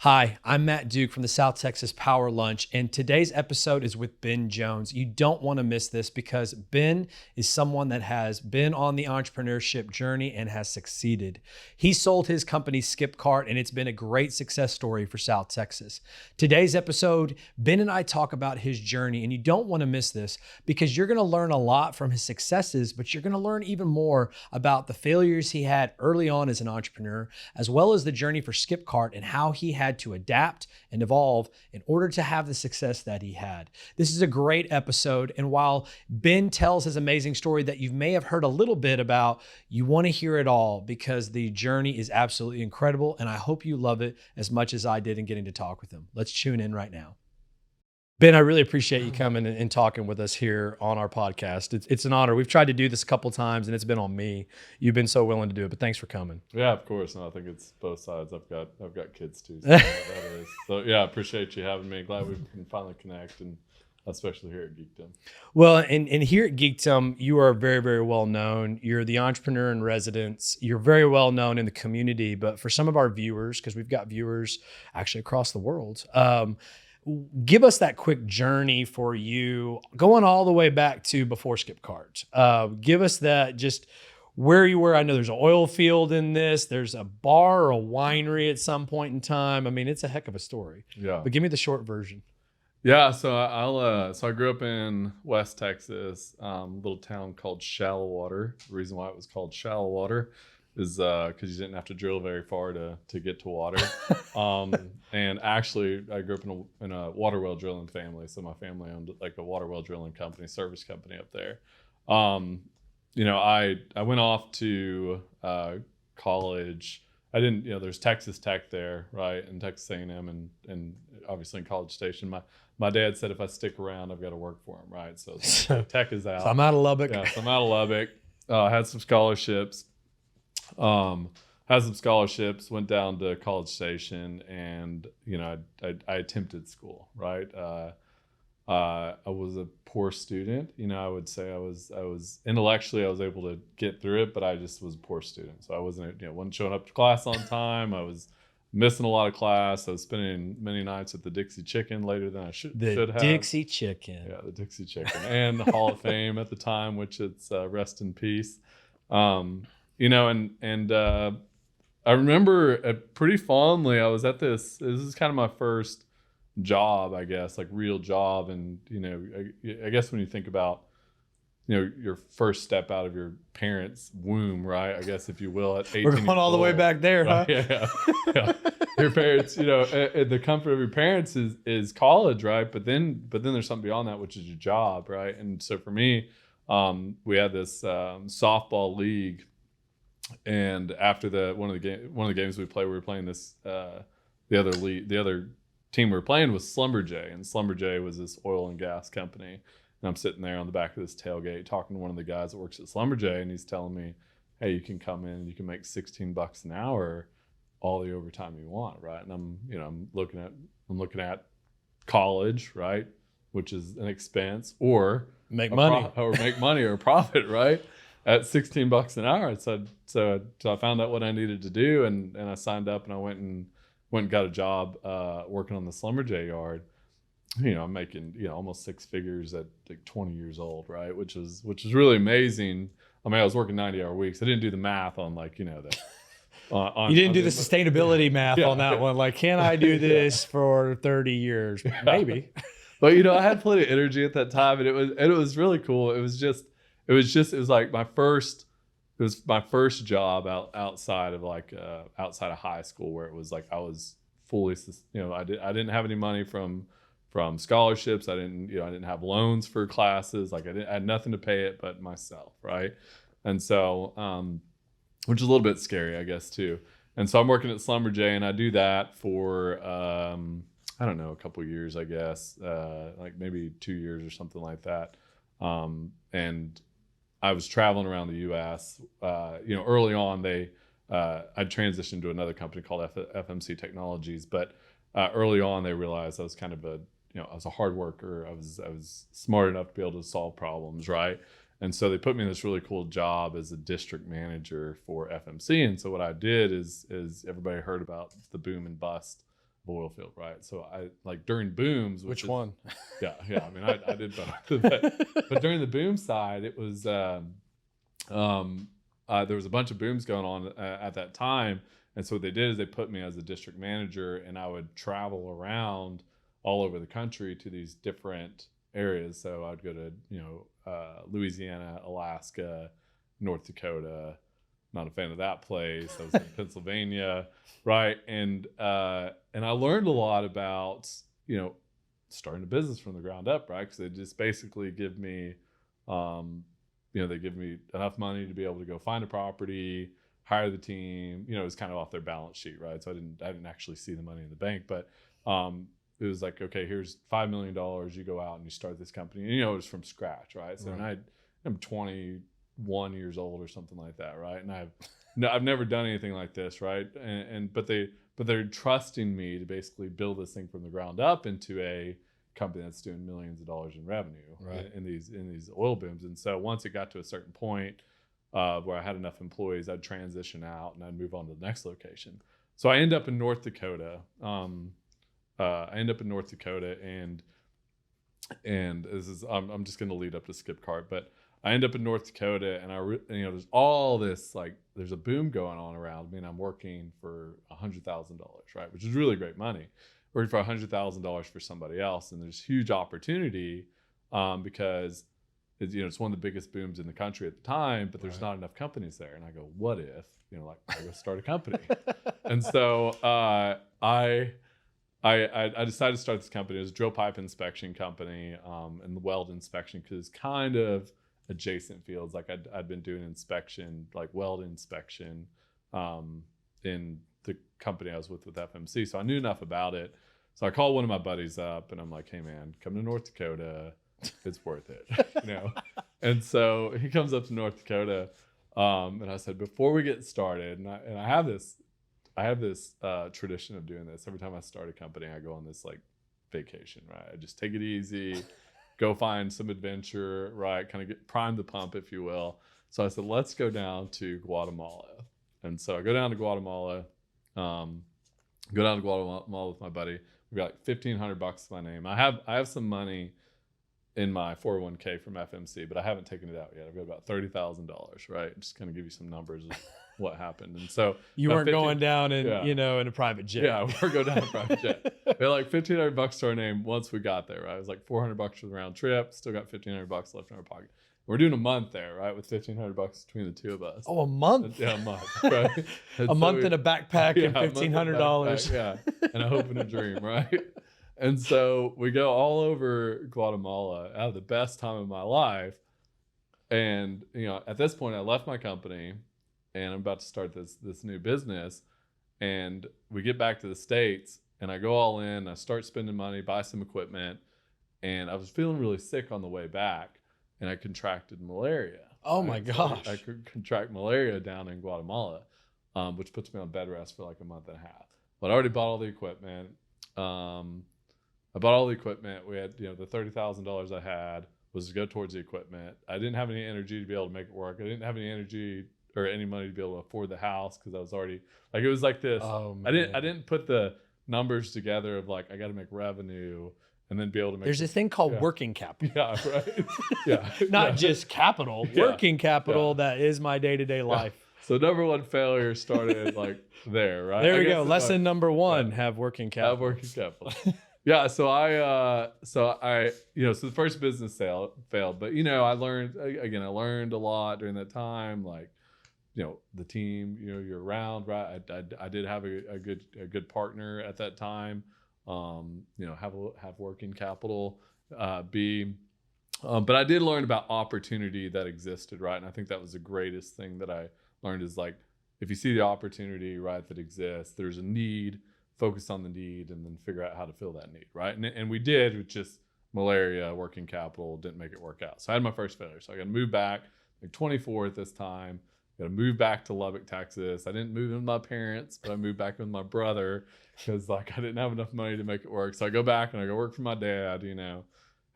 Hi, I'm Matt Duke from the South Texas Power Lunch, and today's episode is with Ben Jones. You don't want to miss this because Ben is someone that has been on the entrepreneurship journey and has succeeded. He sold his company Skipcart, and it's been a great success story for South Texas. Today's episode, Ben and I talk about his journey, and you don't want to miss this because you're going to learn a lot from his successes, but you're going to learn even more about the failures he had early on as an entrepreneur, as well as the journey for Skipcart and how he had to adapt and evolve in order to have the success that he had. This is a great episode. And while Ben tells his amazing story that you may have heard a little bit about, you want to hear it all because the journey is absolutely incredible. And I hope you love it as much as I did in getting to talk with him. Let's tune in right now. Ben, I really appreciate you coming and talking with us here on our podcast. It's an honor. We've tried to do this a couple of times, and it's been on me. You've been so willing to do it, but thanks for coming. Yeah, of course. No, I think it's both sides. I've got kids too. So, that is. So yeah, I appreciate you having me. Glad we can finally connect, and especially here at Geekdom. Well, and here at Geekdom, you are very, very well known. You're the entrepreneur in residence. You're very well known in the community, but for some of our viewers, because we've got viewers actually across the world, give us that quick journey for you, going all the way back to before Skipcart. Give us that, just where you were. I know there's an oil field in this. There's a bar or a winery at some point in time. I mean, it's a heck of a story. Yeah. But give me the short version. Yeah. So I grew up in West Texas, little town called Shallow Water. The reason why it was called Shallow Water is because you didn't have to drill very far to get to water. And actually, I grew up in a water well drilling family. So my family owned like a water well drilling company, service company up there. I went off to college. I didn't, there's Texas Tech there, right? And Texas A&M and obviously in College Station. My dad said if I stick around, I've got to work for him, right? So Tech is out. So I'm out of Lubbock. Yeah, so I'm out of Lubbock. Had some scholarships. Went down to College Station, and I attempted school, right? I was a poor student. I would say I was intellectually, I was able to get through it, but I just was a poor student. So I wasn't showing up to class on time. I was missing a lot of class. I was spending many nights at the Dixie Chicken later than I should have. Dixie Chicken. Yeah, the Dixie Chicken and the Hall of Fame at the time, which it's rest in peace. I remember pretty fondly, I was at this is kind of my first job, I guess, like real job. And, I guess when you think about, your first step out of your parents' womb, right? I guess, if you will, at 18. We're going all the way back there, right? huh? Yeah. Your parents, the comfort of your parents is college, right? But then there's something beyond that, which is your job, right? And so for me, we had this softball league. And after one of the games we played, we were playing this. The other team we were playing was Schlumberger, and Schlumberger was this oil and gas company. And I'm sitting there on the back of this tailgate talking to one of the guys that works at Schlumberger, and he's telling me, "Hey, you can come in and you can make $16 an hour, all the overtime you want, right?" And I'm looking at college, right, which is an expense, or make money or a profit, right? At $16 an hour. So I found out what I needed to do, and I signed up, and I went and got a job working on the Schlumberger yard. I'm making almost six figures at like 20 years old, right? Which is really amazing. I mean, I was working 90-hour weeks. I didn't do the math on the you didn't do the sustainability math on that one. Like, can I do this for 30 years? Maybe. But I had plenty of energy at that time, and it was really cool. It was like my first job outside of high school, where it was like I was fully, I didn't have any money from scholarships. I didn't have loans for classes. Like I had nothing to pay it but myself, right? And so, which is a little bit scary, I guess, too. And so I'm working at Schlumberger, and I do that for I don't know, a couple of years, I guess, like maybe 2 years or something like that. And I was traveling around the U.S. Early on, I transitioned to another company called FMC Technologies, but early on they realized I was kind of I was a hard worker. I was smart enough to be able to solve problems, right? And so they put me in this really cool job as a district manager for FMC. And so what I did is everybody heard about the boom and bust oil field, right? So I like during booms, Which one? Yeah. I mean, I did both, but during the boom side, it was there was a bunch of booms going on at that time, and so what they did is they put me as a district manager, and I would travel around all over the country to these different areas. So I'd go to Louisiana, Alaska, North Dakota. Not a fan of that place. I was in Pennsylvania, right? And I learned a lot about starting a business from the ground up, right? Because they just basically give me, they give me enough money to be able to go find a property, hire the team. It was kind of off their balance sheet, right? So I didn't actually see the money in the bank, but it was like, okay, here's $5 million. You go out and you start this company. And, it was from scratch, right? So I'm 21 years old or something like that, right? And I've never done anything like this, right? But they're trusting me to basically build this thing from the ground up into a company that's doing millions of dollars in revenue, right, in these oil booms. And so once it got to a certain point where I had enough employees, I'd transition out and I'd move on to the next location. So I end up in North Dakota. And this is I'm just going to lead up to Skipcart, but I end up in North Dakota, and there's all this, like, there's a boom going on around me, and I'm working for $100,000, right, which is really great money. Working for $100,000 for somebody else, and there's huge opportunity because it's one of the biggest booms in the country at the time, but there's not enough companies there. And I go, what if I go start a company? And so I decided to start this company. It was a drill pipe inspection company and the weld inspection, because it's kind of adjacent fields. Like I'd been doing inspection, like weld inspection in the company I was with FMC. So I knew enough about it. So I called one of my buddies up and I'm like, hey man, come to North Dakota. It's worth it, And so he comes up to North Dakota and I said, before we get started, and I have this tradition of doing this. Every time I start a company, I go on this like vacation, right? I just take it easy, go find some adventure, right? Kind of prime the pump, if you will. So I said, let's go down to Guatemala. And so I go down to Guatemala, with my buddy. We got like $1,500 to my name. I have some money in my 401k from FMC, but I haven't taken it out yet. I've got about $30,000, right? Just kind of give you some numbers of what happened. And so you weren't going down in in a private jet. Yeah, we're going down in a private jet. We had like $1,500 to our name once we got there, right? It was like $400 for the round trip. Still got $1,500 left in our pocket. We're doing a month there, right? With $1,500 between the two of us. Oh, a month? Yeah, a month, right? A month in a backpack and $1,500. Yeah, and a hope and a dream, right? And so we go all over Guatemala. I had the best time of my life. And, at this point, I left my company and I'm about to start this new business. And we get back to the States and I go all in. I start spending money, buy some equipment. And I was feeling really sick on the way back. And I contracted malaria. Oh my gosh. So I could contract malaria down in Guatemala, which puts me on bed rest for like a month and a half. But I already bought all the equipment. I bought all the equipment. We had, the $30,000 I had was to go towards the equipment. I didn't have any energy to be able to make it work. I didn't have any energy or any money to be able to afford the house, because I was already it was like this. Oh, I didn't put the numbers together of like, I got to make revenue and then be able to make. There's a thing called working capital. Yeah, right. Yeah, not just capital. Working capital. That is my day-to-day life. So number one failure started like there, right? There we go. Lesson number one: have working capital. Have working capital. Yeah. So so the first business sale failed, but I learned a lot during that time. Like, the team, you're around, right? I did have a good partner at that time. Have working capital, but I did learn about opportunity that existed, right? And I think that was the greatest thing that I learned is like, if you see the opportunity, right, that exists, there's a need, focus on the need, and then figure out how to fill that need, right? And we did with just malaria, working capital, didn't make it work out. So I had my first failure. So I got to move back, like 24 at this time. Got to move back to Lubbock, Texas. I didn't move in with my parents, but I moved back with my brother because like I didn't have enough money to make it work. So I go back and I go work for my dad,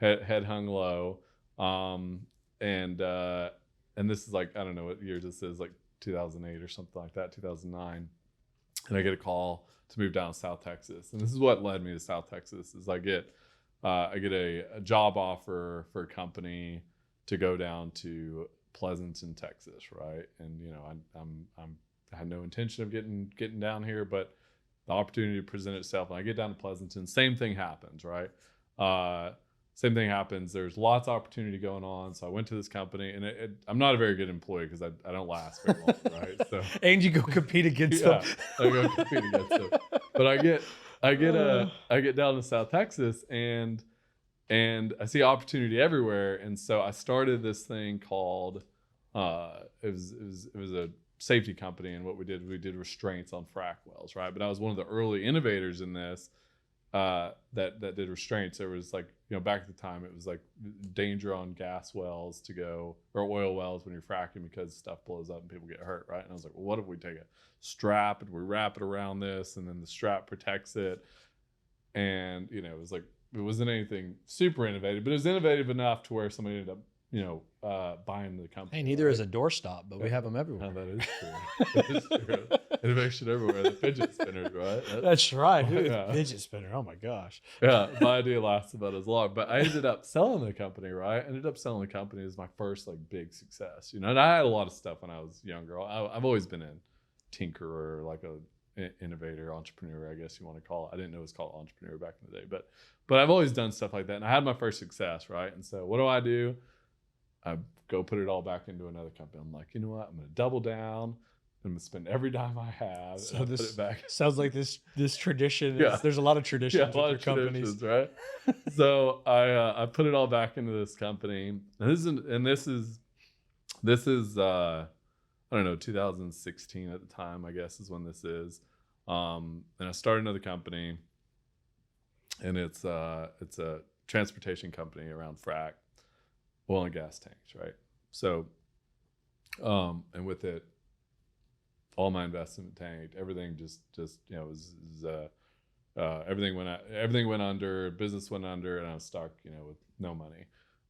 head hung low. And this is like, I don't know what year this is, like 2008 or something like that, 2009. and I get a call to move down to South Texas. And this is what led me to South Texas is I get a job offer for a company to go down to Pleasanton, Texas, right? And I had no intention of getting down here, but the opportunity presented itself, and I get down to Pleasanton. Same thing happens, right? Same thing happens. There's lots of opportunity going on. So I went to this company, and I'm not a very good employee because I don't last very long, right? So and you go compete against them. I go compete against them. But I get down to South Texas, and I see opportunity everywhere. And so I started this thing called it was a safety company, and what we did restraints on frac wells, right? But I was one of the early innovators in this that did restraints. There was back at the time it was like danger on gas wells or oil wells when you're fracking because stuff blows up and people get hurt, right? And I was like, well, what if we take a strap and we wrap it around this, and then the strap protects it? And it was like, it wasn't anything super innovative, but it was innovative enough to where somebody ended up buying the company. Hey, neither is a doorstop, but we have them everywhere. No, that is true. That is true. Innovation everywhere. The fidget spinners, right? That's right. Fidget spinner. Oh my gosh. Yeah, my idea lasts about as long. But I ended up selling the company, right? I ended up selling the company as my first big success. And I had a lot of stuff when I was younger. I've always been a tinkerer, like a innovator, entrepreneur, I guess you want to call it. I didn't know it was called entrepreneur back in the day, but I've always done stuff like that. And I had my first success, right? And so what do? I go put it all back into another company. I'm like, you know what? I'm going to double down. I'm going to spend every dime I have and put it back. Sounds like this tradition. There's a lot of traditions with your companies, right? So I put it all back into this company. And this is I don't know, 2016 at the time, I guess is when this is. And I started another company, and it's a transportation company around frac, oil and gas tanks, right? So, and with it, all my investment tanked. Everything just was everything went under. Business went under, and I was stuck, with no money.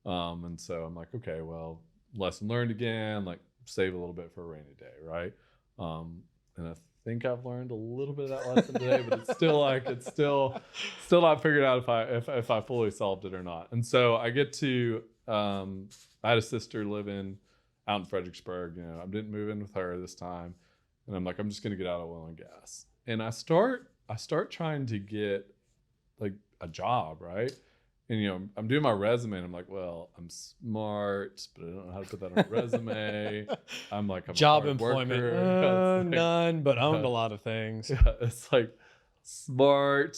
And so I'm like, okay, well, lesson learned again. Save a little bit for a rainy day, right? And I think I've learned a little bit of that lesson today, but it's still not figured out if I fully solved it or not. And so I get to I had a sister living out in Fredericksburg. I didn't move in with her this time, and I'm like, I'm just gonna get out of oil and gas. And I start trying to get a job, right? And I'm doing my resume, and I'm like, well, I'm smart, but I don't know how to put that on a resume. I'm job a employment, worker. none, but owned a lot of things. Yeah, it's smart,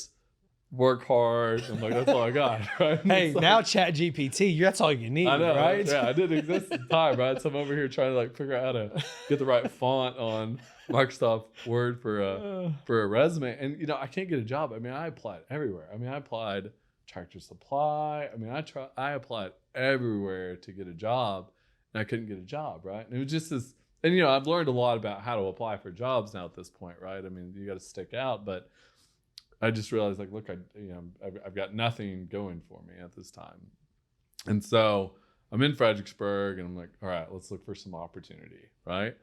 work hard. I'm like, that's all I got, right? Hey, now Chat GPT, that's all you need, I know, right? Yeah, I didn't exist at the time, right? So I'm over here trying to figure out how to get the right font on Microsoft Word for a resume, and I can't get a job. I applied everywhere. I applied Tractor Supply. I applied everywhere to get a job, and I couldn't get a job, right? And it was just this, and I've learned a lot about how to apply for jobs now at this point, right? You got to stick out, but I just realized look, I've got nothing going for me at this time. And so I'm in Fredericksburg, and I'm like, all right, let's look for some opportunity, right?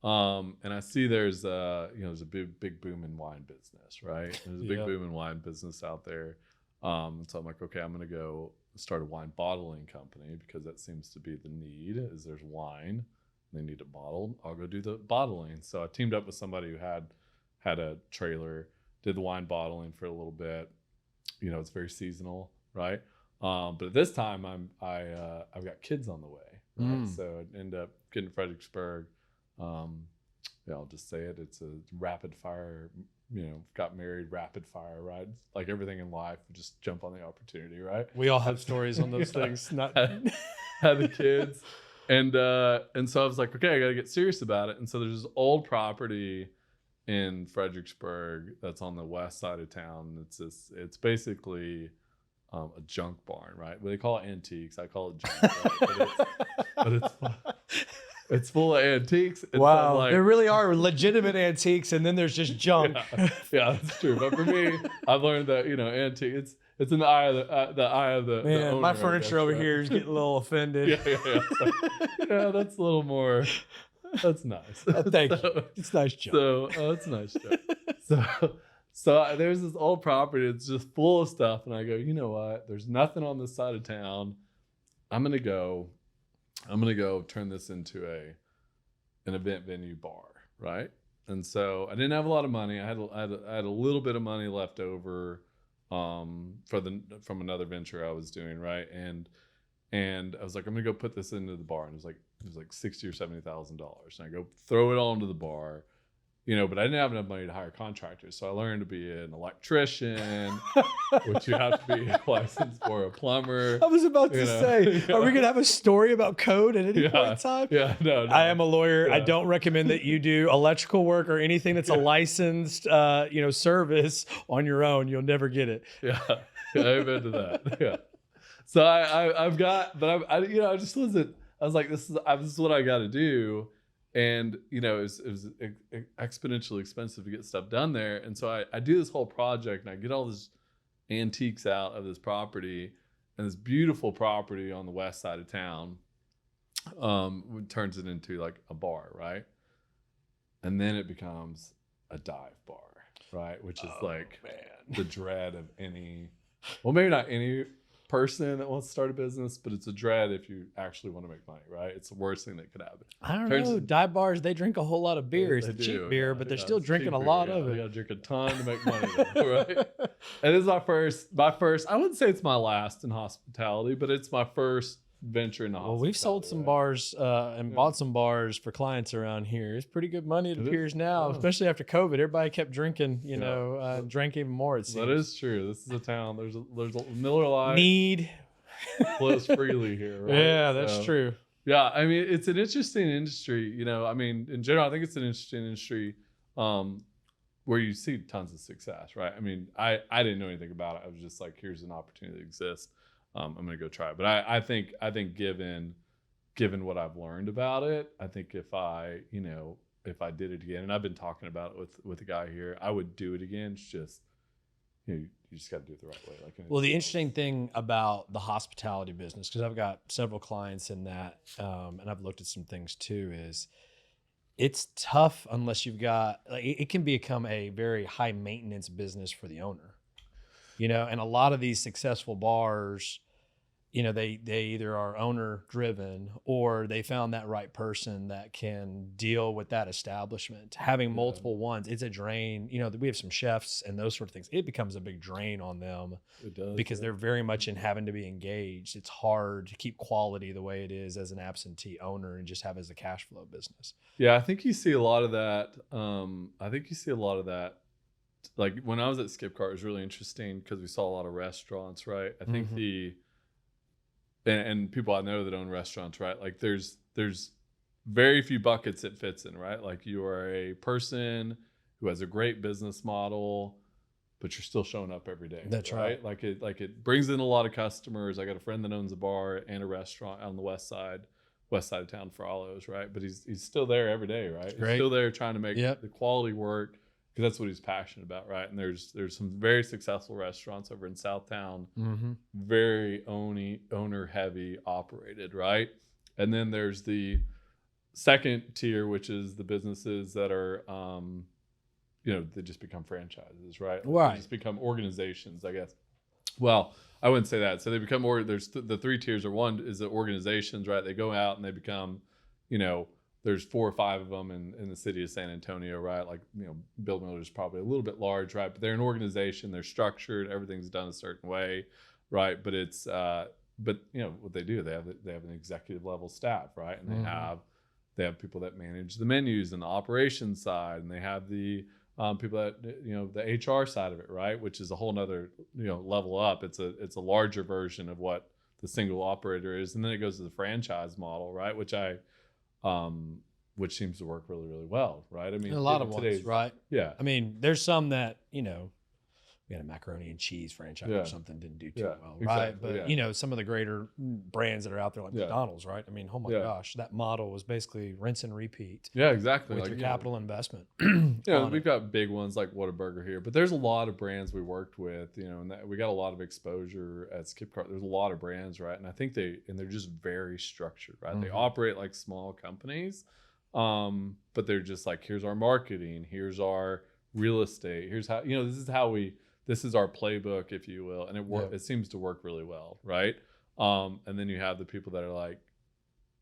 And I see there's a big boom in wine business, right? There's a big boom in wine business out there. So I'm like, okay, I'm going to go start a wine bottling company, because that seems to be the need. Is there's wine, they need it bottled. I'll go do the bottling. So I teamed up with somebody who had a trailer, did the wine bottling for a little bit. It's very seasonal, right? But at this time, I've got kids on the way, right? So I end up getting Fredericksburg. I'll just say it. It's a rapid fire. Got married, rapid fire, right? Like everything in life, just jump on the opportunity, right? We all have stories on those things. Not had the kids, and so I was like, okay, I got to get serious about it. And so there's this old property in Fredericksburg that's on the west side of town. It's basically a junk barn, right? Well, they call it antiques. I call it junk, right? It's full of antiques. Wow, there really are legitimate antiques, and then there's just junk. Yeah, that's true. But for me, I've learned that antique. It's in the eye of the man. The owner, my furniture over here is getting a little offended. Yeah, that's a little more. That's nice. Thank you. It's nice joke. So it's a nice joke. So there's this old property. It's just full of stuff. And I go, you know what? There's nothing on this side of town. I'm going to go turn this into an event venue bar. Right. And so I didn't have a lot of money. I had a little bit of money left over, from another venture I was doing. Right. And I was like, I'm going to go put this into the bar. And it was like $60,000 or $70,000. And I go throw it all into the bar. But I didn't have enough money to hire contractors. So I learned to be an electrician, which you have to be licensed for, a plumber. I was about to say, are we going to have a story about code at any point in time? Yeah, no. I am a lawyer. Yeah. I don't recommend that you do electrical work or anything that's a licensed, service on your own. You'll never get it. Yeah, amen to that. Yeah. So I just wasn't. I was like, this is what I got to do. And, it was exponentially expensive to get stuff done there. And so I do this whole project and I get all these antiques out of this property, and this beautiful property on the west side of town turns it into like a bar, right? And then it becomes a dive bar, right? Which is the dread of maybe not any person that wants to start a business, but it's a dread if you actually want to make money, right? It's the worst thing that could happen. I don't know. Dive bars, they drink a whole lot of beer. It's cheap beer, but they're still drinking a lot of it. You got to drink a ton to make money, right? And this is my first, I wouldn't say it's my last in hospitality, but it's my first venture in hospitality. Well, we've sold some bars and bought some bars for clients around here. It's pretty good money, it appears now, especially after COVID. Everybody kept drinking, drank even more, it seems. That is true. This is a town. There's a Miller Lite. Need. Flows freely here, right? Yeah, that's true. Yeah, I mean, it's an interesting industry. In general, I think it's an interesting industry where you see tons of success, right? I mean, I didn't know anything about it. I was just like, here's an opportunity that exists. I'm going to go try it. But I think given what I've learned about it, I think if I did it again, and I've been talking about it with a guy here, I would do it again. It's just, you just got to do it the right way. Well, the interesting thing about the hospitality business, because I've got several clients in that, and I've looked at some things too, is it's tough unless you've got, it can become a very high maintenance business for the owner, and a lot of these successful bars, they either are owner driven or they found that right person that can deal with that establishment. Having multiple ones, it's a drain. We have some chefs and those sort of things. It becomes a big drain on them. It does, because they're very much in having to be engaged. It's hard to keep quality the way it is as an absentee owner and just have as a cash flow business. Yeah, I think you see a lot of that. Like when I was at Skipcart, it was really interesting because we saw a lot of restaurants, right? I think and people I know that own restaurants, right? Like there's very few buckets it fits in, right? Like you are a person who has a great business model, but you're still showing up every day. That's right. Like it brings in a lot of customers. I got a friend that owns a bar and a restaurant on the west side of town for Olives, right? But he's still there every day, right? He's still there trying to make the quality work, because that's what he's passionate about, right? And there's some very successful restaurants over in Southtown, very owner heavy operated, right? And then there's the second tier, which is the businesses that are, they just become franchises, right? Right. They just become organizations, I guess. Well, I wouldn't say that. So they become there's the three tiers. One is the organizations, right? They go out and they become, there's 4 or 5 of them in the city of San Antonio, right? Like, Bill Miller's probably a little bit large, right? But they're an organization, they're structured, everything's done a certain way, right? But it's, what they do, they have an executive level staff, right? And they have people that manage the menus and the operations side, and they have the people that, the HR side of it, right? Which is a whole nother, level up. It's a larger version of what the single operator is. And then it goes to the franchise model, right? Which seems to work really, really well, right? I mean, a lot of ones, right? Yeah. I mean, there's some that, we had a macaroni and cheese franchise or something, didn't do too well, right? Exactly, but some of the greater brands that are out there, like McDonald's, right? I mean, oh my gosh, that model was basically rinse and repeat. Yeah, exactly. With your capital investment. We've got big ones like Whataburger here, but there's a lot of brands we worked with, and we got a lot of exposure at Skipcart. There's a lot of brands, right? And I think they're just very structured, right? They operate like small companies, but they're just like, here's our marketing, here's our real estate. Here's how, this is our playbook, if you will. And it seems to work really well. Right. And then you have the people that are like,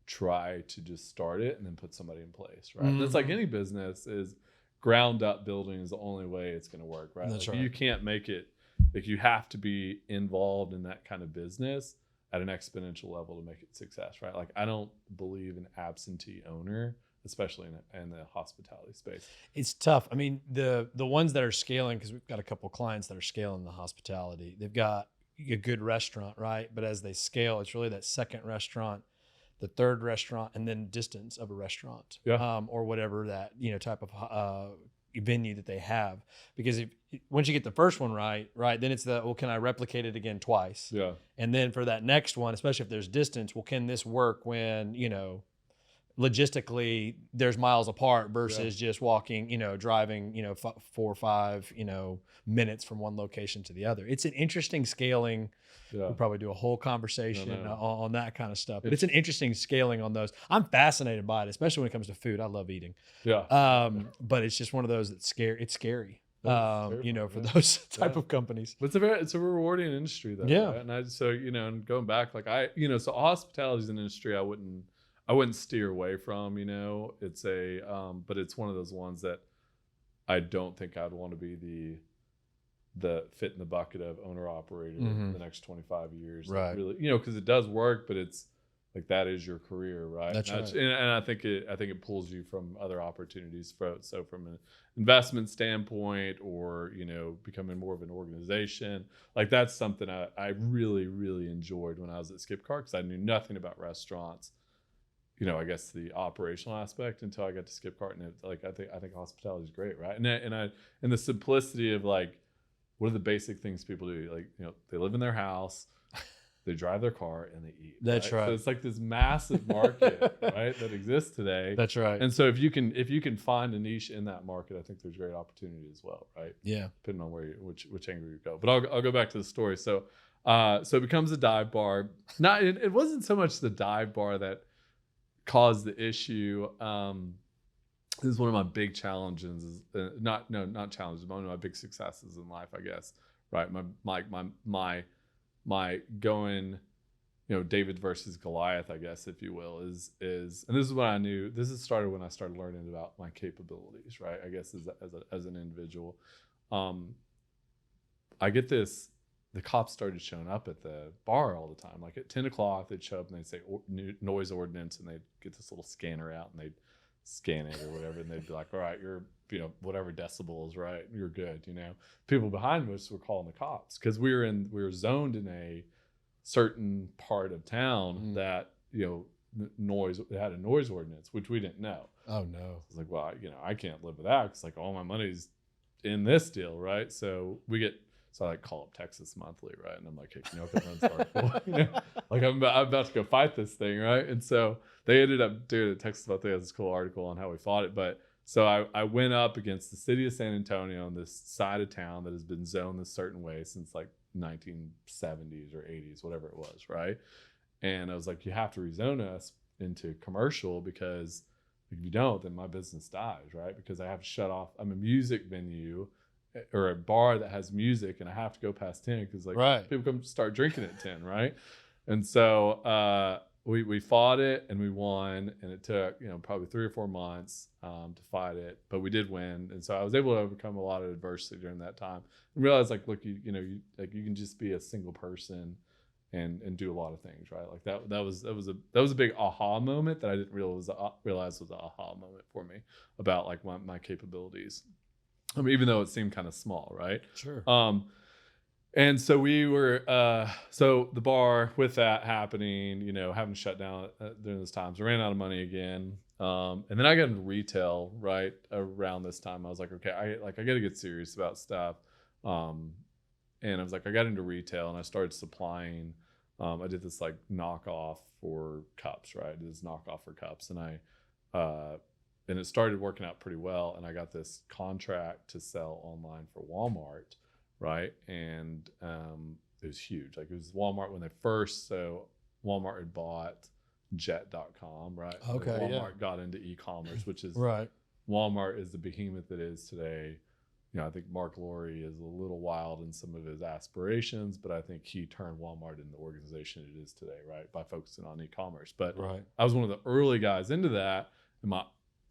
try to just start it and then put somebody in place. Right. Mm-hmm. That's like any business is ground up building is the only way it's going to work. Right. That's like right. You can't make it, like you have to be involved in that kind of business at an exponential level to make it success. Right. Like I don't believe in absentee owner, especially in the hospitality space. It's tough. I mean, the ones that are scaling, because we've got a couple clients that are scaling the hospitality, they've got a good restaurant, right? But as they scale, it's really that second restaurant, the third restaurant, and then distance of a restaurant, or whatever that, type of venue that they have. Because once you get the first one right, then it's can I replicate it again twice? Yeah. And then for that next one, especially if there's distance, can this work when, logistically there's miles apart versus just walking, driving, 4 or 5, minutes from one location to the other. It's an interesting scaling. We'll probably do a whole conversation on that kind of stuff, but it's an interesting scaling on those. I'm fascinated by it, especially when it comes to food. I love eating. But it's just one of those that's scary. It's scary. For those type of companies. But it's a rewarding industry though. Yeah. Right? And and going back, like so hospitality is an industry I wouldn't steer away from, it's but it's one of those ones that I don't think I'd want to be the fit in the bucket of owner operator in the next 25 years. Right. Really, because it does work, but it's like, that is your career. Right. That's right. And I think it pulls you from other opportunities. So from an investment standpoint or, becoming more of an organization, like that's something I really, really enjoyed when I was at Skipcart, because I knew nothing about restaurants. I guess the operational aspect until I got to Skipcart, and it's like I think hospitality is great, right? And the simplicity of like, what are the basic things people do? Like, they live in their house, they drive their car, and they eat. That's right. So it's like this massive market, right, that exists today. That's right. And so if you can find a niche in that market, I think there's great opportunity as well, right? Yeah. Depending on which angle you go. But I'll go back to the story. So it becomes a dive bar. It wasn't so much the dive bar that caused the issue. This is one of my big challenges. Not challenges, but one of my big successes in life, I guess. Right, my going, David versus Goliath, I guess, if you will, is and this is what I knew. This is started when I started learning about my capabilities. Right, I guess as an individual, I get this. The cops started showing up at the bar all the time. Like at 10 o'clock, they'd show up and they'd say noise ordinance, and they'd get this little scanner out and they'd scan it or whatever. And they'd be like, all right, you're, whatever decibels, right? You're good. People behind us were calling the cops because we were zoned in a certain part of town that, noise, it had a noise ordinance, which we didn't know. Oh no. It's like, well, I can't live with that because like all my money's in this deal. Right. So I like call up Texas Monthly, right? And I'm like, hey, can you help me run this article? Like I'm about to go fight this thing, right? And so they ended up doing it. Texas Monthly has this cool article on how we fought it. But so I went up against the city of San Antonio on this side of town that has been zoned this certain way since like 1970s or 80s, whatever it was, right? And I was like, you have to rezone us into commercial because if you don't, then my business dies, right? Because I have to shut off. I'm a music venue or a bar that has music, and I have to go past 10 because people come start drinking at 10, right? And so we fought it and we won, and it took probably 3 or 4 months to fight it, but we did win. And so I was able to overcome a lot of adversity during that time and realize like, look, you can just be a single person and do a lot of things, right? Like that was a big aha moment that I didn't realize was an aha moment for me about like my capabilities. I mean, even though it seemed kind of small, right? Sure. And so we were, so the bar with that happening, having to shut down during those times, I ran out of money again. And then I got into retail right around this time. I was like, okay, I got to get serious about stuff. And I was like, I got into retail and I started supplying. I did this like knockoff for cups, right? I did this knockoff for cups, and and it started working out pretty well. And I got this contract to sell online for Walmart, right? And it was huge. Like it was Walmart when they first, so Walmart had bought jet.com, right? Okay. Walmart got into e-commerce, which is right. Walmart is the behemoth it is today. I think Mark Laurie is a little wild in some of his aspirations, but I think he turned Walmart into the organization it is today, right? By focusing on e-commerce. But Right. I was one of the early guys into that, and my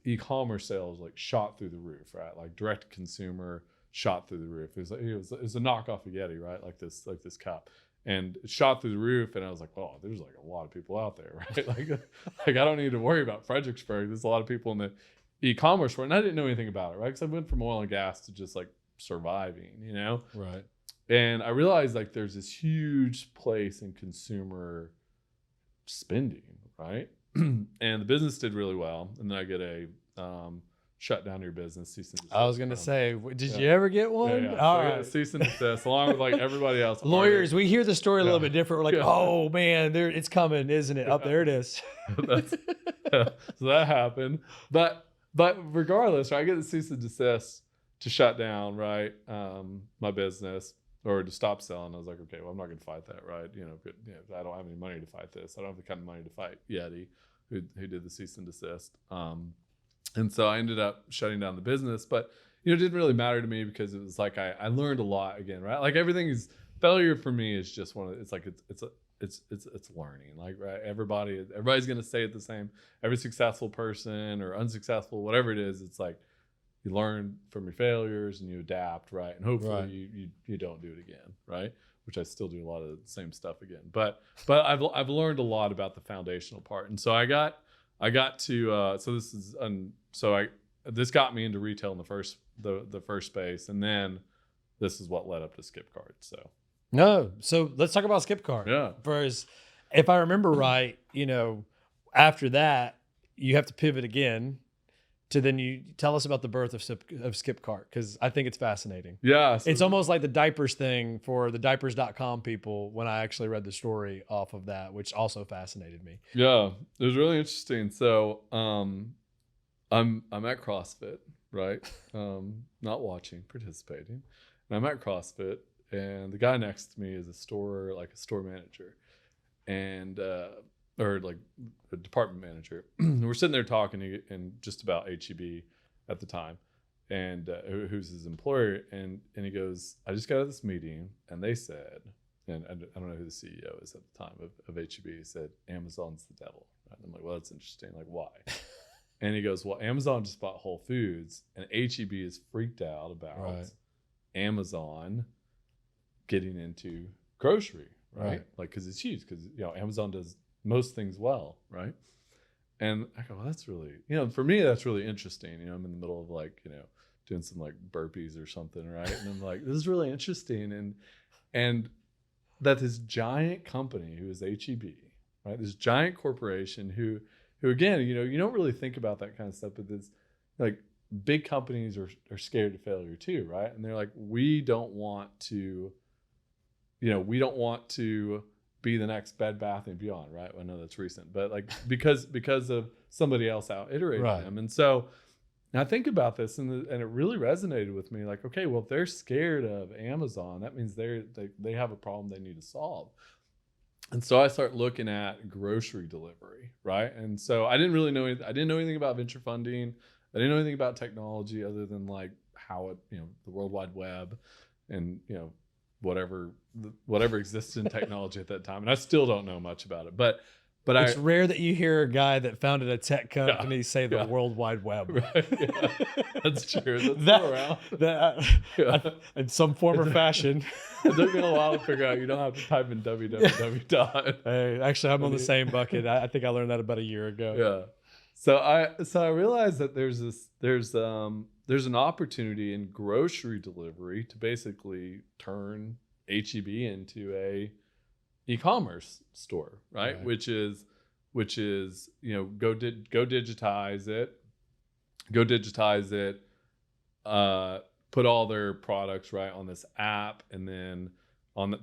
e-commerce sales like shot through the roof, right? Like direct to consumer shot through the roof. It was a knockoff of Yeti, right? Like this cup. And it shot through the roof, and I was like, "Oh, there's like a lot of people out there, right? like I don't need to worry about Fredericksburg. There's a lot of people in the e-commerce world." And I didn't know anything about it, right? Because I went from oil and gas to just like surviving, Right. And I realized like there's this huge place in consumer spending, right? And the business did really well, and then I get a shut down your business, cease and desist. I was gonna say, did you ever get one? Yeah. All So I got a right. cease and desist, along with like everybody else. Lawyers, we hear the story a little Yeah. bit different. We're like, Yeah. oh man, it's coming, isn't it? Up there it is. So that happened, but regardless, right, I get the cease and desist to shut down, right, my business, or to stop selling. I was like, okay, well, I'm not going to fight that, right? I don't have any money to fight this. I don't have the kind of money to fight Yeti, who did the cease and desist. And so I ended up shutting down the business, but it didn't really matter to me because it was like I learned a lot again, right? Like everything is failure for me is just it's learning, like, right? Everybody's going to say it the same. Every successful person or unsuccessful, whatever it is, it's like you learn from your failures and you adapt, right? And hopefully Right. you don't do it again, right? Which I still do a lot of the same stuff again, but I've learned a lot about the foundational part. And so I got to this got me into retail in the first space, and then this is what led up to Skipcart. So No. So let's talk about Skipcart. yeah. First, if I remember right, after that, you have to pivot again to then you tell us about the birth of Skipcart, because I think it's fascinating. Yeah. So It's almost like the diapers thing for the diapers.com people when I actually read the story off of that, which also fascinated me. yeah, it was really interesting. So I'm at CrossFit, right? Not watching, participating. And I'm at CrossFit, and the guy next to me is a store manager, and or like a department manager. We're sitting there talking and just about HEB at the time, and who's his employer, and he goes, "I just got out of this meeting, and they said," and I don't know who the CEO is at the time of HEB. He said, "Amazon's the devil." And I'm like, "Well, that's interesting. Like, why?" And he goes, "Well, Amazon just bought Whole Foods, and HEB is freaked out about Right. Amazon getting into grocery, right? Right. Like, because it's huge, because Amazon does most things well, right?" And I go, "Well, that's really, for me, that's really interesting." I'm in the middle of like, doing some like burpees or something, right? And I'm like, this is really interesting, and that this giant company who is HEB, right? This giant corporation who again, you don't really think about that kind of stuff, but this like big companies are scared of failure too, right? And they're like, we don't want to be the next Bed Bath and Beyond, right? I know that's recent, but like because of somebody else out iterating Right. them. And so I think about this, and it really resonated with me. Like, okay, well, if they're scared of Amazon, that means they have a problem they need to solve. And so I start looking at grocery delivery, right? And so I didn't know anything about venture funding. I didn't know anything about technology other than like how it, the World Wide Web, and whatever existed in technology at that time. And I still don't know much about it, but It's rare that you hear a guy that founded a tech company say the World Wide Web. Right, yeah. That's true. That's still around. Yeah. In some form or fashion. It took me a while to figure out you don't have to type in www dot. Hey, actually, I'm on the same bucket. I think I learned that about a year ago. Yeah. So I realized that there's an opportunity in grocery delivery to basically turn HEB into a e-commerce store, right? Which is go digitize it, put all their products right on this app, and then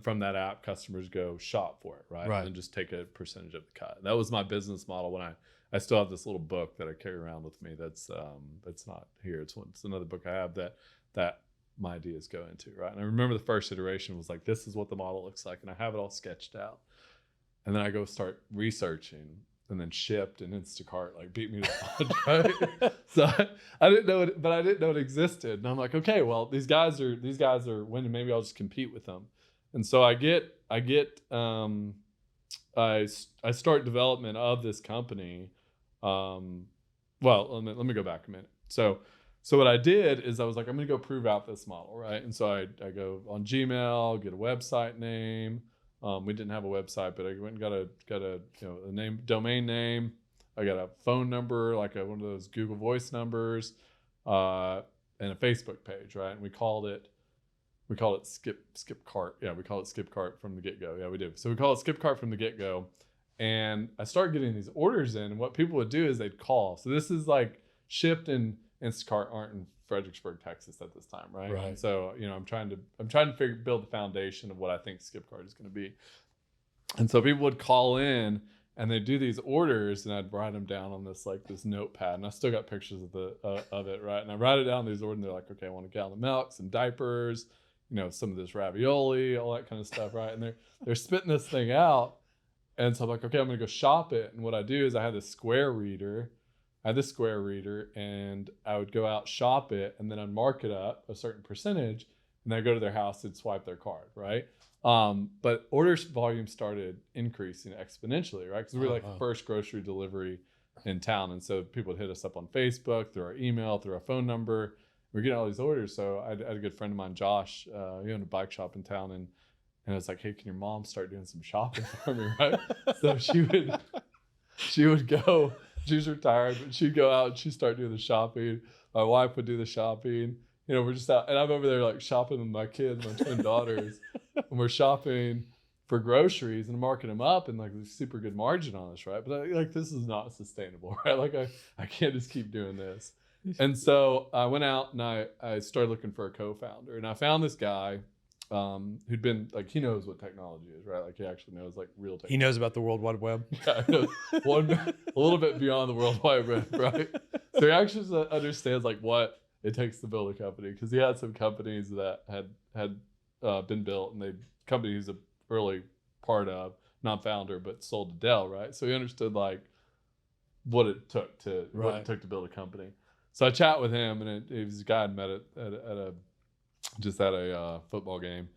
from that app, customers go shop for it, right? And then just take a percentage of the cut. That was my business model when I still have this little book that I carry around with me. That's not here. It's another book I have that my ideas go into, right? And I remember the first iteration was like, this is what the model looks like, and I have it all sketched out. And then I go start researching, and then shipped, and Instacart like beat me to the punch, right? So I didn't know it, but I didn't know it existed. And I'm like, okay, well, these guys are winning. Maybe I'll just compete with them. And so I start development of this company. Well, let me go back a minute. So what I did is I was like, I'm going to go prove out this model, right? And so I go on Gmail, get a website name. We didn't have a website, but I went and got a a name, domain name. I got a phone number, like one of those Google Voice numbers, and a Facebook page, right? And we called it Skipcart. Yeah, we call it Skipcart from the get-go. Yeah, we do. So we call it Skipcart from the get-go. And I started getting these orders in, and what people would do is they'd call. So this is like Shipt and Instacart aren't in Fredericksburg, Texas at this time, right? Right. And so, I'm trying to build the foundation of what I think Skipcart is going to be. And so people would call in and they'd do these orders, and I'd write them down on this notepad, and I still got pictures of it, right? And I write it down, these orders, and they're like, okay, I want a gallon of milk, some diapers, some of this ravioli, all that kind of stuff, right? And they're spitting this thing out. And so I'm like, okay, I'm going to go shop it. And what I do is I had this square reader, and I would go out, shop it, and then I'd mark it up a certain percentage, and then I'd go to their house and swipe their card, right? But orders volume started increasing exponentially, right? Because we were the first grocery delivery in town. And so people would hit us up on Facebook, through our email, through our phone number. We're getting all these orders. So I had a good friend of mine, Josh, he owned a bike shop in town, and I was like, hey, can your mom start doing some shopping for me, right? So she would go, she was retired, but she'd go out and she'd start doing the shopping. My wife would do the shopping. We're just out, and I'm over there like shopping with my kids, my twin daughters, and we're shopping for groceries and marking them up, and like there's super good margin on this, right? But this is not sustainable, right? Like I can't just keep doing this. And so I went out and I started looking for a co-founder, and I found this guy who'd been he knows what technology is, right? Like he actually knows real technology. He knows about the World Wide Web. Yeah, he knows a little bit beyond the World Wide Web, right? So he actually understands what it takes to build a company, because he had some companies that had been built, and companies a early part of, not founder, but sold to Dell, right? So he understood what it took to build a company. So I chat with him, and it was a guy I met at a football game.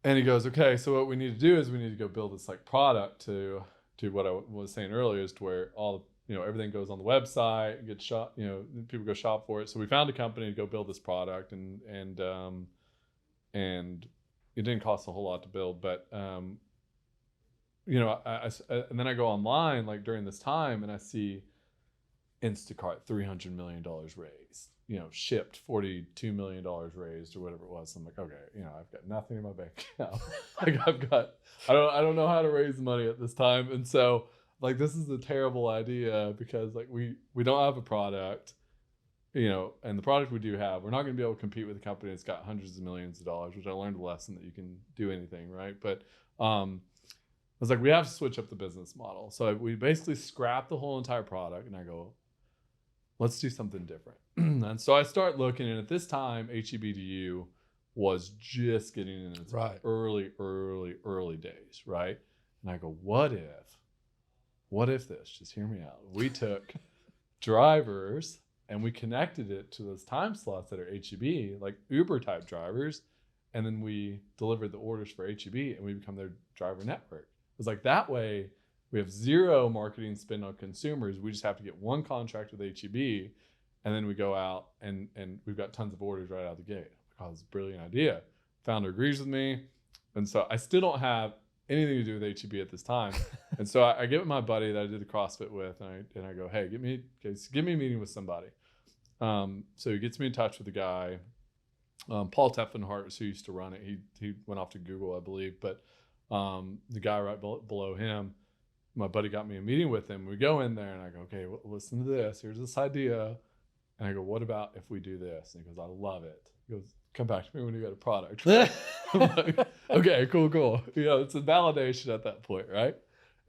And he goes, okay, so what we need to do is we need to go build this product to what I was saying earlier, is to where all everything goes on the website and gets shop, people go shop for it. So we found a company to go build this product, and it didn't cost a whole lot to build, but and then I go online during this time, and I see Instacart $300 million raised, shipped $42 million raised, or whatever it was. So I'm like, okay, I've got nothing in my bank account. I don't know how to raise money at this time. And so this is a terrible idea, because we don't have a product, and the product we do have, we're not going to be able to compete with a company that's got hundreds of millions of dollars, which I learned a lesson that you can do anything, right? But I was like, we have to switch up the business model. So we basically scrapped the whole entire product, and I go, let's do something different. And so I start looking, and at this time, HEBDU was just getting in its early days, right? And I go, what if this, just hear me out. We took drivers and we connected it to those time slots that are HEB, like Uber type drivers. And then we delivered the orders for HEB, and we become their driver network. It was that way we have zero marketing spend on consumers. We just have to get one contract with HEB, and then we go out and we've got tons of orders right out of the gate. Oh, it's a brilliant idea. Founder agrees with me. And so I still don't have anything to do with HEB at this time. And so I get with my buddy that I did the CrossFit with, and I go, hey, give me a meeting with somebody. So he gets me in touch with a guy, Paul Teffenhart is who used to run it. He went off to Google, I believe, but the guy right below him, my buddy got me a meeting with him. We go in there, and I go, okay, listen to this. Here's this idea. And I go, what about if we do this? And he goes, I love it. He goes, come back to me when you got a product. Right? I'm like, okay, cool. It's a validation at that point, right?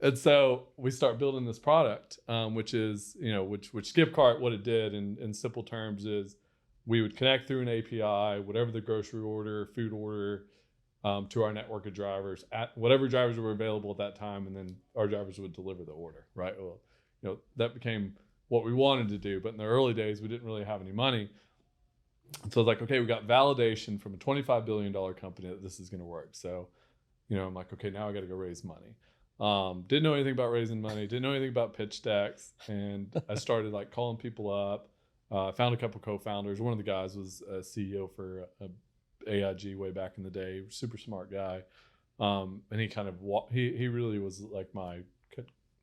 And so we start building this product, which is, which Skipcart, what it did in simple terms is we would connect through an API, whatever the grocery order, food order, to our network of drivers at whatever drivers were available at that time, and then our drivers would deliver the order, right? Well, that became what we wanted to do, but in the early days, we didn't really have any money. And so I was like, okay, we got validation from a $25 billion company that this is going to work. So, I'm like, okay, now I got to go raise money. Didn't know anything about raising money, didn't know anything about pitch decks. And I started like calling people up. Found a couple co-founders. One of the guys was a CEO for AIG way back in the day, super smart guy. And he kind of, he really was like my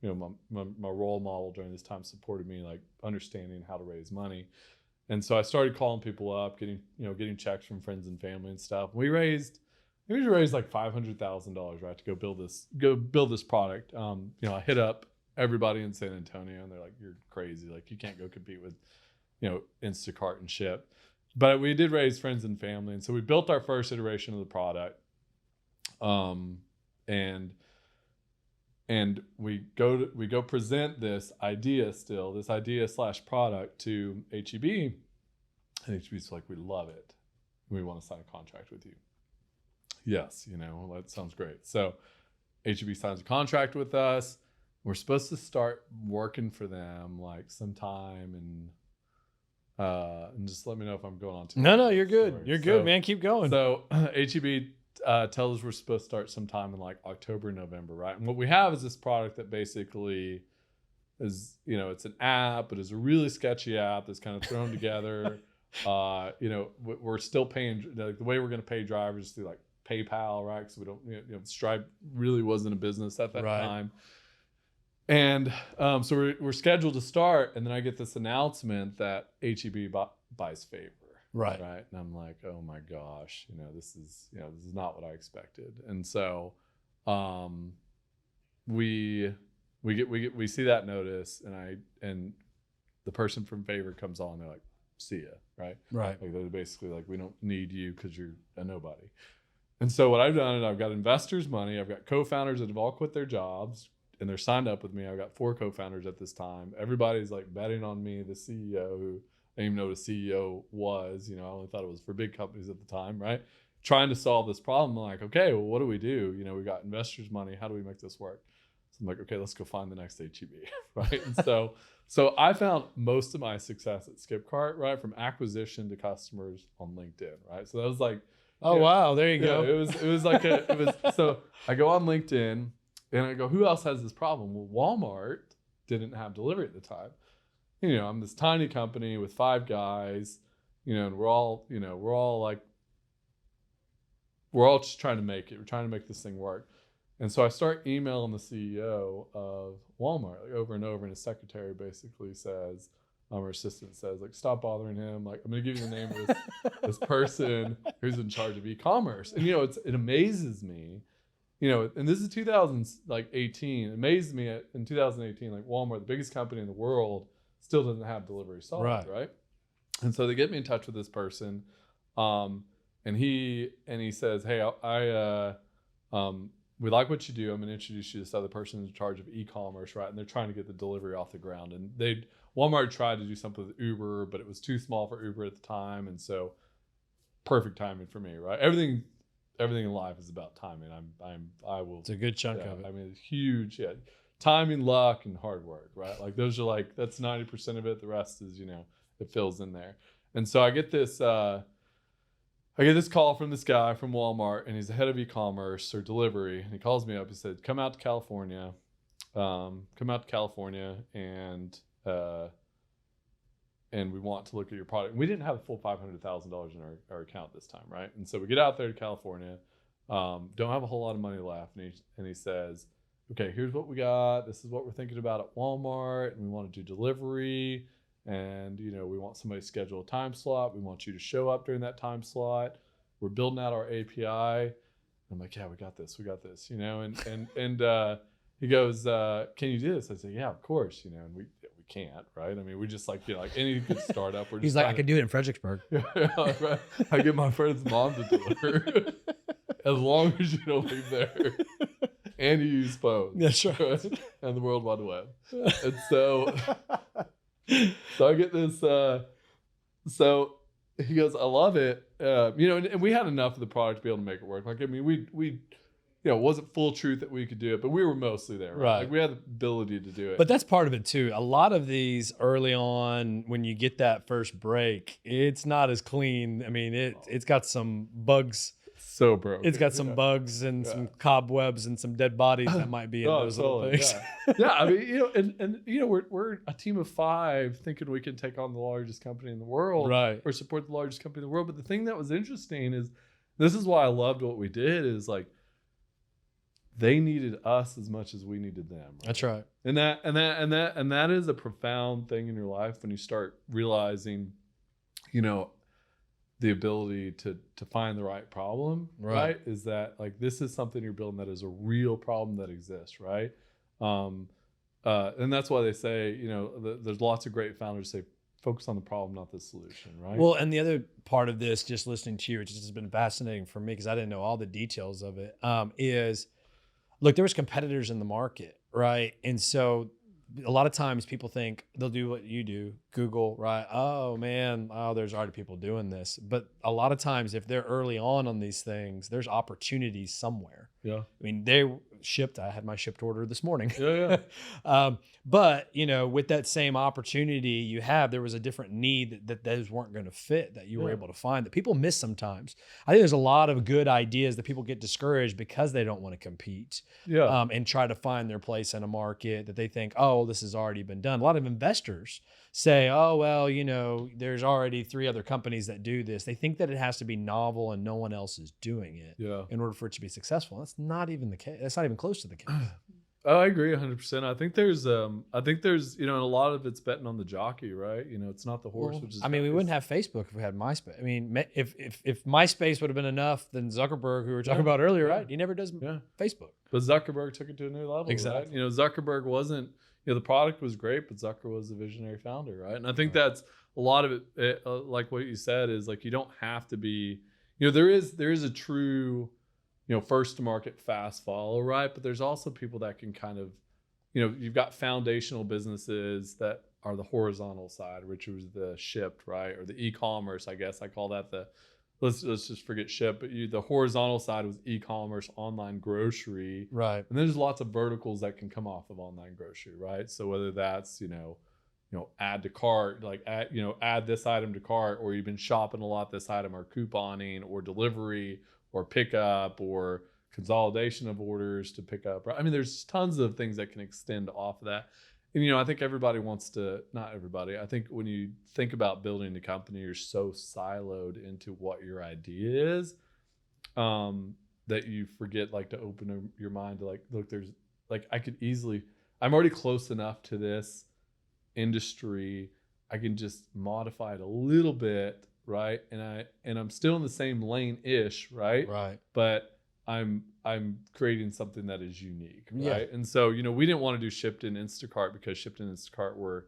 role model during this time, supported me, like understanding how to raise money. And so I started calling people up, getting checks from friends and family and stuff. We raised like $500,000, right, to go build this product. I hit up everybody in San Antonio, and they're like, "You're crazy! Like, you can't go compete with, Instacart and ship." But we did raise friends and family, and so we built our first iteration of the product. And we go present this idea / product to HEB, and HEB's like, "We love it. We want to sign a contract with you." Yes, that sounds great. So HEB signs a contract with us. We're supposed to start working for them like sometime, and just let me know if I'm going on too. No, you're good. You're good, man. Keep going. So HEB tells us we're supposed to start sometime in like October, November, right? And what we have is this product that basically is, it's an app, but it's a really sketchy app that's kind of thrown together. We're still paying, like, the way we're going to pay drivers through like PayPal, right? So we don't, Stripe really wasn't a business at that time. And so we're scheduled to start, and then I get this announcement that HEB buys Favor. Right. And I'm like, oh my gosh, this is not what I expected. And so we see that notice, and the person from Favor comes on, they're like, "See ya," right? Like, they're basically like, "We don't need you because you're a nobody." And so what I've done is I've got investors' money, I've got co-founders that have all quit their jobs, and they're signed up with me. I've got 4 co-founders at this time. Everybody's like betting on me, the CEO, who I didn't even know what a CEO was. I only thought it was for big companies at the time, right? Trying to solve this problem. I'm like, okay, well, what do we do? We got investors' money. How do we make this work? So I'm like, okay, let's go find the next HEB, right? And so I found most of my success at Skipcart, right, from acquisition to customers on LinkedIn, right? So that was like, oh, wow, there you go. So I go on LinkedIn and I go, who else has this problem? Well, Walmart didn't have delivery at the time. I'm this tiny company with 5 guys, and we're all just trying to make it. We're trying to make this thing work. And so I start emailing the CEO of Walmart, like, over and over, and his secretary basically says, or assistant says, like, "Stop bothering him. Like, I'm going to give you the name of this person who's in charge of e-commerce." And, it amazes me, and this is 2018. It amazed me in 2018, like, Walmart, the biggest company in the world, still doesn't have delivery solved, right? And so they get me in touch with this person, and he says, "Hey, we like what you do. I'm going to introduce you to this other person in charge of e-commerce," right? And they're trying to get the delivery off the ground. And Walmart tried to do something with Uber, but it was too small for Uber at the time. And so perfect timing for me, right? Everything in life is about timing. It's a good chunk of it. I mean, it's huge. Yeah. Timing, luck, and hard work, right? Like, those are like, that's 90% of it. The rest is, it fills in there. And so I get this call from this guy from Walmart, and he's the head of e-commerce or delivery. And he calls me up. He said, "Come out to California, and we want to look at your product." And we didn't have a full $500,000 in our account this time, right? And so we get out there to California, don't have a whole lot of money left, and he says, "Okay, here's what we got. This is what we're thinking about at Walmart, and we want to do delivery. And, we want somebody to schedule a time slot. We want you to show up during that time slot. We're building out our API." I'm like, "Yeah, we got this, and he goes, "Can you do this?" I said, "Yeah, of course," and we can't, right? I mean, we just like, like any good startup. He's like, "I could do it in Fredericksburg." Right? I get my friend's mom to deliver, as long as you don't leave there. And you use phones. That's right. And the World Wide Web. And so I get this. So he goes, I love it. And we had enough of the product to be able to make it work. Like, I mean, we it wasn't full truth that we could do it, but we were mostly there, right? Like we had the ability to do it. But that's part of it too. A lot of these early on, when you get that first break, it's not as clean. I mean, it's got some bugs. So broken. It's got some bugs and some cobwebs and some dead bodies that might be in those little things. Yeah. I mean, and we're a team of 5 thinking we can take on the largest company in the world, right? Or support the largest company in the world. But the thing that was interesting is, this is why I loved what we did, is like, they needed us as much as we needed them. Right? That's right. And that is a profound thing in your life when you start realizing, the ability to find the right problem, right? Is that like, this is something you're building that is a real problem that exists, right? And that's why they say, there's lots of great founders say, focus on the problem, not the solution, right? Well, and the other part of this, just listening to you, which has been fascinating for me because I didn't know all the details of it, is, look, there was competitors in the market, right? And so a lot of times people think they'll do what you do, Google, right? Oh man, there's already people doing this. But a lot of times if they're early on these things, there's opportunities somewhere. Yeah. I mean, I had my shipped order this morning. Yeah. But with that same opportunity there was a different need that those weren't going to fit, that you were able to find, that people miss sometimes. I think there's a lot of good ideas that people get discouraged because they don't want to compete and try to find their place in a market that they think, oh, this has already been done. A lot of investors say, oh, well, there's already 3 other companies that do this. They think that it has to be novel and no one else is doing it in order for it to be successful. That's not even the case. That's not even close to the case. Oh, I agree 100%. I think there's, and a lot of it's betting on the jockey, right? It's not the horse, which is. I mean, we wouldn't have Facebook if we had MySpace. I mean, if MySpace would have been enough, then Zuckerberg, who we were talking about earlier, right? He never does Facebook. But Zuckerberg took it to a new level. Exactly. Right? Zuckerberg wasn't. The product was great, but Zucker was a visionary founder, right? And I think that's a lot of it. Like what you said is like, you don't have to be. There is a true. First to market, fast follow, right? But there's also people that can kind of, you've got foundational businesses that are the horizontal side, which was the shipped, right? Or the e-commerce, I guess I call that let's just forget ship, but the horizontal side was e-commerce, online grocery. Right. And there's lots of verticals that can come off of online grocery, right? So whether that's, add to cart, like add this item to cart, or you've been shopping a lot this item, or couponing, or delivery, or pickup, or consolidation of orders to pick up. Right? I mean, there's tons of things that can extend off of that. And, I think not everybody, I think when you think about building a company, you're so siloed into what your idea is that you forget like to open your mind to like, look, there's like, I'm already close enough to this industry. I can just modify it a little bit. Right. And I'm still in the same lane-ish, right? Right. But I'm creating something that is unique. Right. Yeah. And so, we didn't want to do Shipped and Instacart because Shipped and Instacart were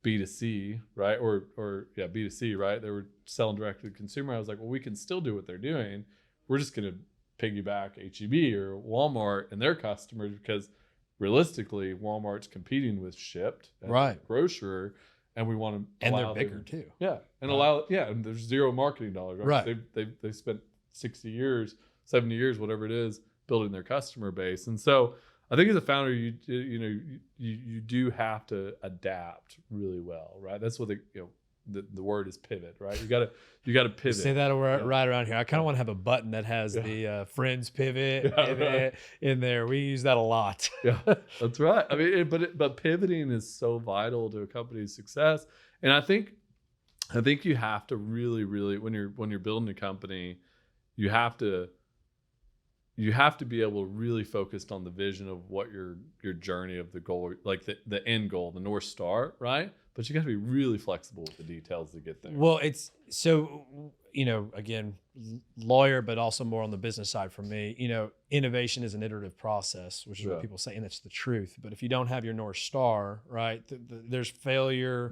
B2C, right? Or B2C, right? They were selling directly to the consumer. I was like, well, we can still do what they're doing. We're just gonna piggyback HEB or Walmart and their customers, because realistically, Walmart's competing with Shipped as a grocer. And we want to, and they're bigger too. Yeah, and and there's zero marketing dollars. Right. They spent 60 years, 70 years, whatever it is, building their customer base. And so I think as a founder, you do have to adapt really well, right? That's what the word is pivot, right? You got to pivot. Say that right around here. I kind of want to have a button that has the friends pivot in there. We use that a lot. Yeah, that's right. I mean, but pivoting is so vital to a company's success. And I think you have to really, really, when you're building a company, you have to be able to really focus on the vision of what your journey of the goal, like the end goal, the North Star, right? But you got to be really flexible with the details to get there. Well, it's so, again, lawyer, but also more on the business side for me, innovation is an iterative process, which is what people say, and it's the truth. But if you don't have your North Star, right, there's failure.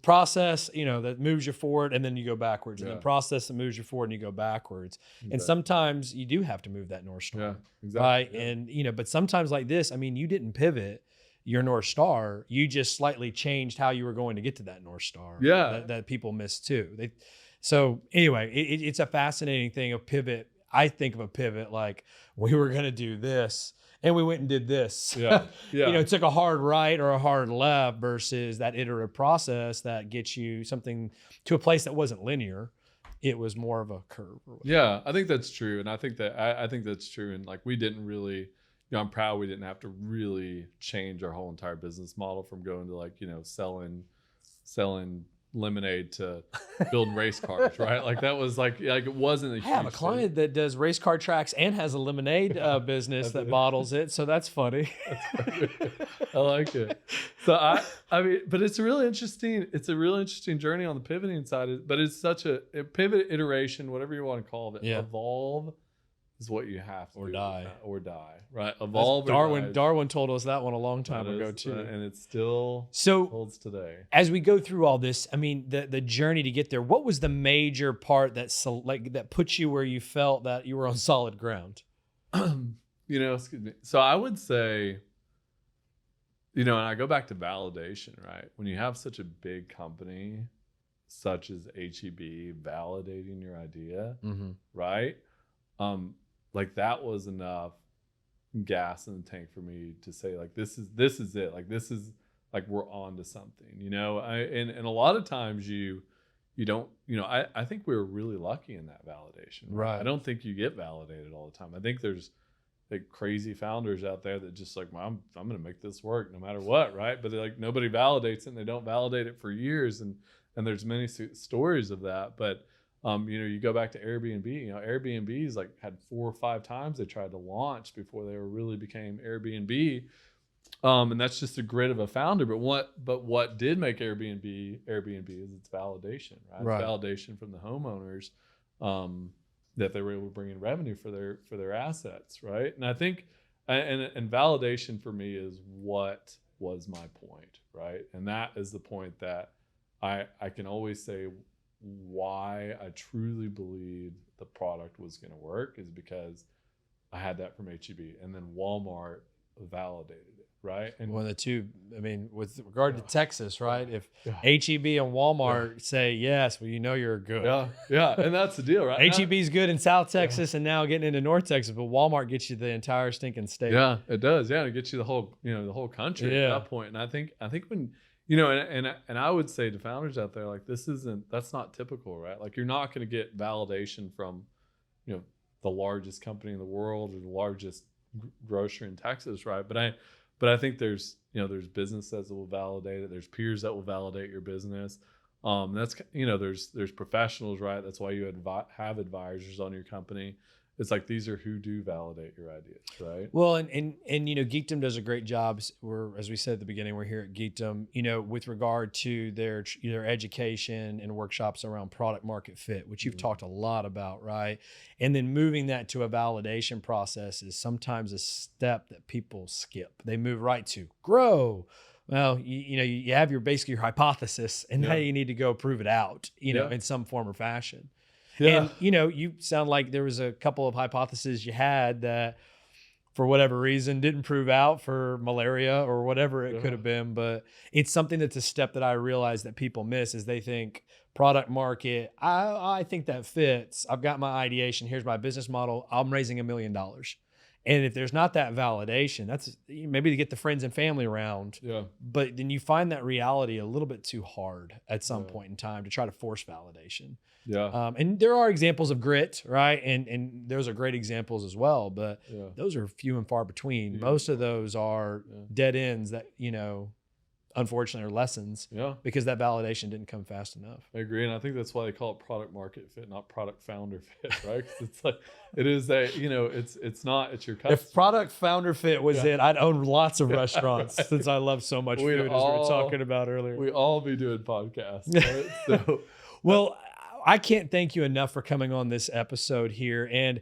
Process, that moves you forward and then you go backwards, and then process that moves you forward and you go backwards. And sometimes you do have to move that North Star. Yeah, exactly. Right. Yeah. And, but sometimes like this, I mean, you didn't pivot your North Star, you just slightly changed how you were going to get to that North Star. Yeah. That people miss too. So anyway, it's a fascinating thing. A pivot. I think of a pivot like we were going to do this and we went and did this. Yeah. Yeah. It took a hard right or a hard left versus that iterative process that gets you something to a place that wasn't linear. It was more of a curve. Yeah, I think that's true. And I think that's true. And like, we didn't really, I'm proud we didn't have to really change our whole entire business model from going to like, selling lemonade to building race cars, right? Like that was like it wasn't a huge I have a client that does race car tracks and has a lemonade business that bottles it. So that's funny. I like it. So I mean, but it's a really interesting journey on the pivoting side, but it's such a pivot, iteration, whatever you want to call it. Yeah. Evolve is what you have to or do. die. Or die, right? Evolve. Darwin told us that one a long time ago too. And it still so holds today. As we go through all this, I mean, the journey to get there, what was the major part that put you where you felt that you were on solid ground? Excuse me. So I would say, and I go back to validation, right? When you have such a big company, such as HEB, validating your idea, right? Like that was enough gas in the tank for me to say like, this is it. Like, this is like, we're on to something, and a lot of times you don't, I think we were really lucky in that validation. Right. I don't think you get validated all the time. I think there's like crazy founders out there that just like, well, I'm going to make this work no matter what. Right. But like nobody validates it and they don't validate it for years. And there's many stories of that, but you go back to Airbnb, Airbnb's like had 4 or 5 times they tried to launch before they really became Airbnb. And that's just the grit of a founder. But what did make Airbnb is its validation, right? Right. It's validation from the homeowners that they were able to bring in revenue for their assets, right? And I think, and validation for me is what was my point, right? And that is the point that I can always say why I truly believed the product was going to work is because I had that from HEB, and then Walmart validated it, right? And one of the two, I mean, with regard to Texas, right? If HEB and Walmart say yes, well, you're good. Yeah, and that's the deal, right? HEB's good in South Texas and now getting into North Texas, but Walmart gets you the entire stinking state. Yeah, it does. Yeah, it gets you the whole, the whole country at that point. And I think when and I would say to founders out there, like, that's not typical, right? Like, you're not going to get validation from, the largest company in the world or the largest grocer in Texas, right? But I think there's businesses that will validate it. There's peers that will validate your business. That's, there's professionals, right? That's why you have advisors on your company. It's like, these are who do validate your ideas, right? Well, and Geekdom does a great job. As we said at the beginning, we're here at Geekdom, with regard to their education and workshops around product market fit, which you've talked a lot about, right? And then moving that to a validation process is sometimes a step that people skip. They move right to grow. Well, you have your hypothesis, and now you need to go prove it out, in some form or fashion. Yeah. And, you sound like there was a couple of hypotheses you had that for whatever reason didn't prove out for malaria or whatever it could have been. But it's something that's a step that I realize that people miss is they think product market, I think that fits. I've got my ideation. Here's my business model. I'm raising $1 million. And if there's not that validation, that's maybe to get the friends and family around. Yeah. But then you find that reality a little bit too hard at some point in time to try to force validation. Yeah. And there are examples of grit, right? And those are great examples as well, but those are few and far between. Most of those are dead ends that, unfortunately, are lessons because that validation didn't come fast enough. I agree. And I think that's why they call it product market fit, not product founder fit, right? 'Cause it's like, it is it's your customer. If product founder fit was it, I'd own lots of restaurants since I love so much food, as we were talking about earlier. We all be doing podcasts, right? So, well, I can't thank you enough for coming on this episode here. And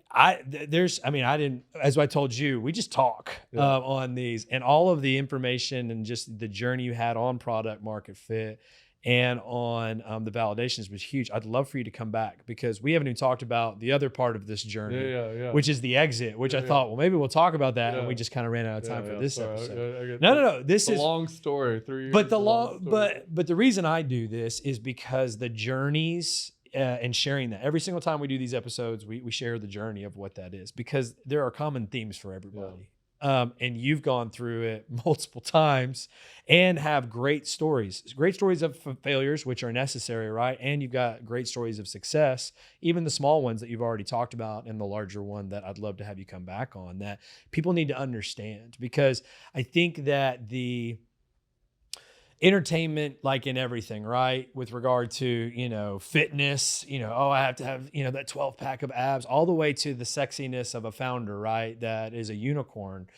I didn't, as I told you, we just talk on these, and all of the information and just the journey you had on product market fit and on the validations was huge. I'd love for you to come back because we haven't even talked about the other part of this journey, which is the exit, which I thought, well, maybe we'll talk about that. And we just kind of ran out of time for this episode. No. This is a long story. 3 years. But but the reason I do this is because the journeys and sharing that every single time we do these episodes, we share the journey of what that is, because there are common themes for everybody. And you've gone through it multiple times and have great stories of failures, which are necessary, right? And you've got great stories of success, even the small ones that you've already talked about, and the larger one that I'd love to have you come back on, that people need to understand, because I think that the entertainment, like in everything, right? With regard to, fitness, I have to have, that 12 pack of abs, all the way to the sexiness of a founder, right? That is a unicorn,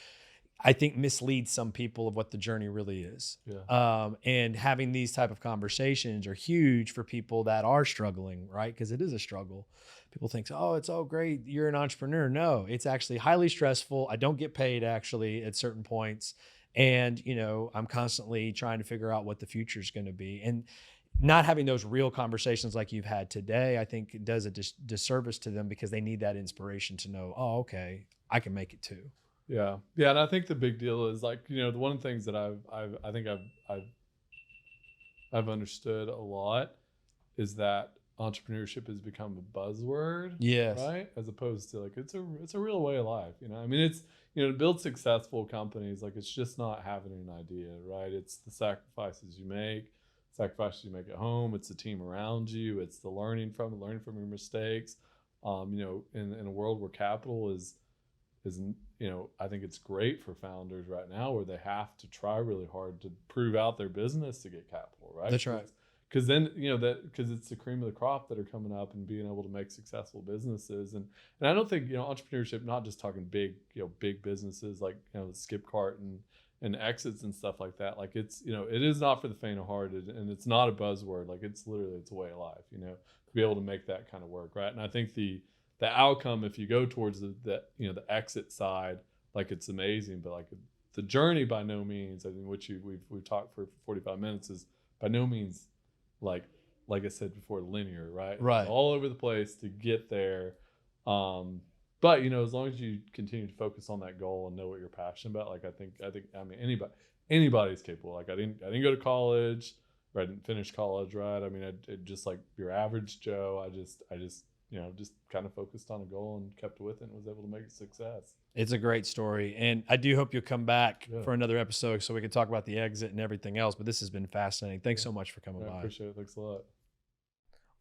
I think misleads some people of what the journey really is. And having these type of conversations are huge for people that are struggling, right? Because it is a struggle. People think, oh, it's so great, you're an entrepreneur. No, it's actually highly stressful. I don't get paid actually at certain points. And, I'm constantly trying to figure out what the future is going to be. And not having those real conversations like you've had today, I think does a disservice to them, because they need that inspiration to know, oh, okay, I can make it too. Yeah. And I think the big deal is like, the one of the things that I've understood a lot is that entrepreneurship has become a buzzword. Yes. Right. As opposed to like, it's a real way of life. I mean, it's, to build successful companies, like it's just not having an idea, right? It's the sacrifices you make at home. It's the team around you. It's the learning from your mistakes. In a world where capital is, I think it's great for founders right now, where they have to try really hard to prove out their business to get capital, right? That's right. Because then, because it's the cream of the crop that are coming up and being able to make successful businesses. And I don't think, entrepreneurship, not just talking big businesses like, Skipcart and exits and stuff like that. Like it's, it is not for the faint of heart, and it's not a buzzword. Like it's literally, it's a way of life, to be able to make that kind of work. Right. And I think the outcome, if you go towards the exit side, like it's amazing, but like the journey by no means, I think, which we've talked for 45 minutes, is by no means like I said before, linear, right? Right. It's all over the place to get there. But as long as you continue to focus on that goal and know what you're passionate about, like I think I mean anybody's capable. Like I didn't go to college, or I didn't finish college, right? I mean, I just like your average Joe. I just just kind of focused on a goal and kept with it and was able to make a success. It's a great story. And I do hope you'll come back for another episode so we can talk about the exit and everything else. But this has been fascinating. Thanks so much for coming by. I appreciate it. Thanks a lot.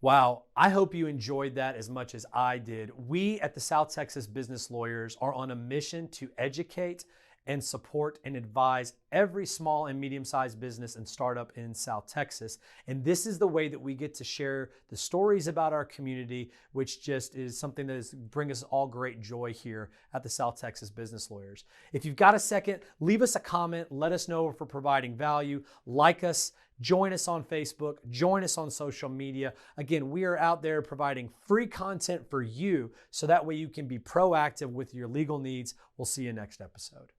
Wow. I hope you enjoyed that as much as I did. We at the South Texas Business Lawyers are on a mission to educate and support and advise every small and medium-sized business and startup in South Texas. And this is the way that we get to share the stories about our community, which just is something that is bring us all great joy here at the South Texas Business Lawyers. If you've got a second, leave us a comment. Let us know if we're providing value. Like us, join us on Facebook, join us on social media. Again, we are out there providing free content for you, so that way you can be proactive with your legal needs. We'll see you next episode.